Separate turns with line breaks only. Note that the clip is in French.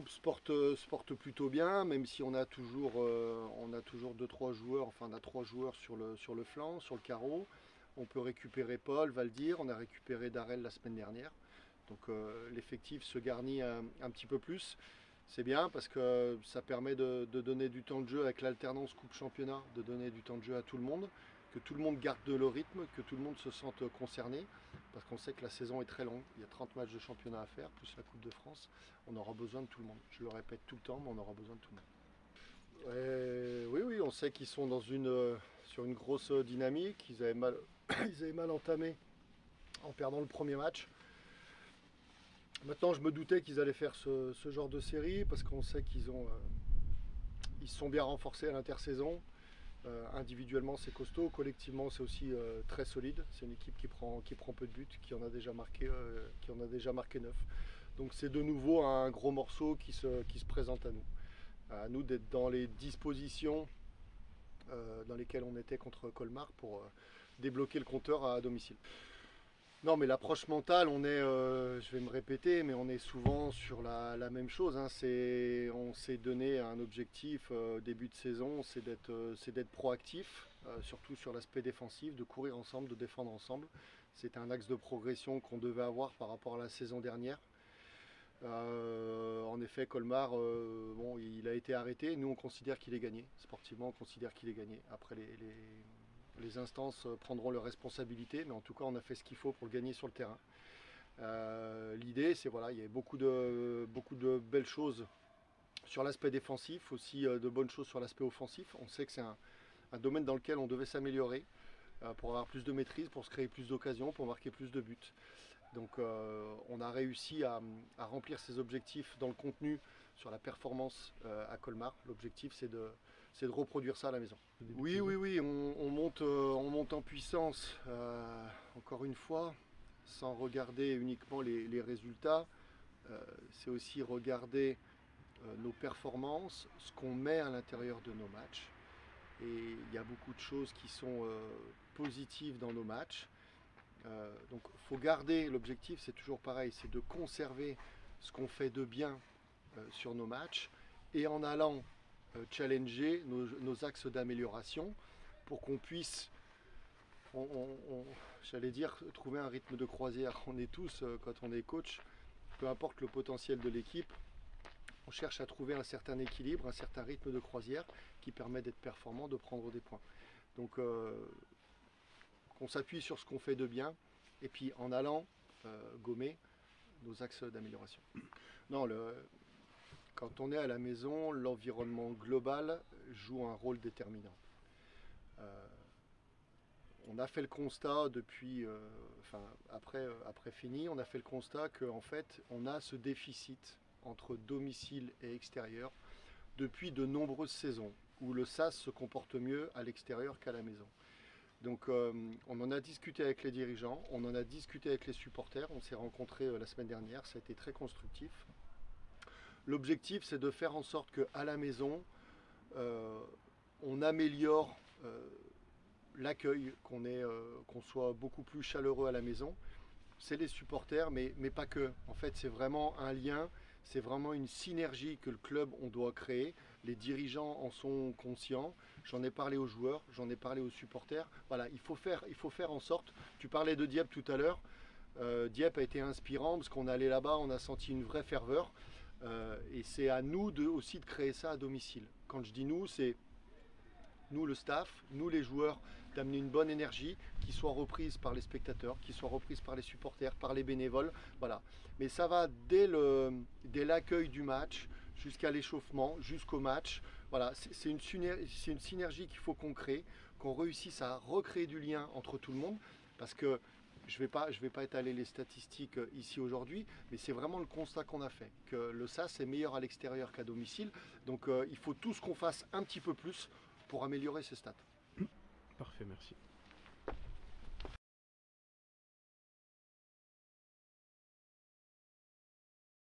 groupe se porte plutôt bien, même si on a toujours 2-3 joueurs, enfin on a 3 joueurs sur le flanc, sur le carreau. On peut récupérer Paul, Valdir, on a récupéré Darrell la semaine dernière. Donc l'effectif se garnit un petit peu plus. C'est bien parce que ça permet de donner du temps de jeu avec l'alternance coupe-championnat, de donner du temps de jeu à tout le monde, que tout le monde garde le rythme, que tout le monde se sente concerné, parce qu'on sait que la saison est très longue. Il y a 30 matchs de championnat à faire, plus la Coupe de France. On aura besoin de tout le monde. Je le répète tout le temps, mais on aura besoin de tout le monde. Oui, oui, on sait qu'ils sont sur une grosse dynamique. Ils avaient mal, ils avaient mal entamé en perdant le premier match. Maintenant, je me doutais qu'ils allaient faire ce genre de série parce qu'on sait ils se sont bien renforcés à l'intersaison. Individuellement, c'est costaud. Collectivement, c'est aussi très solide. C'est une équipe qui prend peu de buts, qui en a déjà marqué 9. Donc, c'est de nouveau un gros morceau qui se présente à nous. À nous d'être dans les dispositions dans lesquelles on était contre Colmar pour débloquer le compteur à domicile. Non, mais l'approche mentale, je vais me répéter, mais on est souvent sur la même chose. Hein. On s'est donné un objectif au début de saison, c'est d'être proactif, surtout sur l'aspect défensif, de courir ensemble, de défendre ensemble. C'est un axe de progression qu'on devait avoir par rapport à la saison dernière. En effet, Colmar, bon, il a été arrêté. Nous, on considère qu'il est gagné. Sportivement, on considère qu'il est gagné. Après, les instances prendront leurs responsabilités, mais en tout cas, on a fait ce qu'il faut pour le gagner sur le terrain. L'idée, c'est voilà, il y a beaucoup de belles choses sur l'aspect défensif, aussi de bonnes choses sur l'aspect offensif. On sait que c'est un domaine dans lequel on devait s'améliorer pour avoir plus de maîtrise, pour se créer plus d'occasions, pour marquer plus de buts. Donc on a réussi à remplir ces objectifs dans le contenu sur la performance à Colmar. L'objectif c'est de reproduire ça à la maison. Oui, oui, oui, on monte en puissance, encore une fois, sans regarder uniquement les résultats. C'est aussi regarder nos performances, ce qu'on met à l'intérieur de nos matchs. Et il y a beaucoup de choses qui sont positives dans nos matchs. Donc il faut garder l'objectif, c'est toujours pareil, c'est de conserver ce qu'on fait de bien sur nos matchs et en allant challenger nos axes d'amélioration pour qu'on puisse, j'allais dire, trouver un rythme de croisière. On est tous, quand on est coach, peu importe le potentiel de l'équipe, on cherche à trouver un certain équilibre, un certain rythme de croisière qui permet d'être performant, de prendre des points. Donc qu'on s'appuie sur ce qu'on fait de bien et puis en allant gommer nos axes d'amélioration. Non, quand on est à la maison, l'environnement global joue un rôle déterminant. On a fait le constat après fini, on a fait le constat qu'en fait, on a ce déficit entre domicile et extérieur depuis de nombreuses saisons où le SAS se comporte mieux à l'extérieur qu'à la maison. Donc on en a discuté avec les dirigeants, on en a discuté avec les supporters, on s'est rencontrés la semaine dernière, ça a été très constructif. L'objectif c'est de faire en sorte qu'à la maison, on améliore l'accueil, qu'on soit beaucoup plus chaleureux à la maison. C'est les supporters, mais pas que. En fait c'est vraiment un lien, c'est vraiment une synergie que le club on doit créer. Les dirigeants en sont conscients. J'en ai parlé aux joueurs, j'en ai parlé aux supporters. Voilà, il faut faire en sorte. Tu parlais de Dieppe tout à l'heure. Dieppe a été inspirant parce qu'on est allé là-bas, on a senti une vraie ferveur. Et c'est à nous aussi de créer ça à domicile. Quand je dis nous, c'est nous le staff, nous les joueurs, d'amener une bonne énergie qui soit reprise par les spectateurs, qui soit reprise par les supporters, par les bénévoles. Voilà. Mais ça va dès l'accueil du match jusqu'à l'échauffement, jusqu'au match. Voilà. C'est une synergie qu'il faut qu'on crée, qu'on réussisse à recréer du lien entre tout le monde. Parce que je vais pas étaler les statistiques ici aujourd'hui, mais c'est vraiment le constat qu'on a fait, que le SAS est meilleur à l'extérieur qu'à domicile. Donc il faut tous qu'on fasse un petit peu plus pour améliorer ces stats.
Parfait, merci.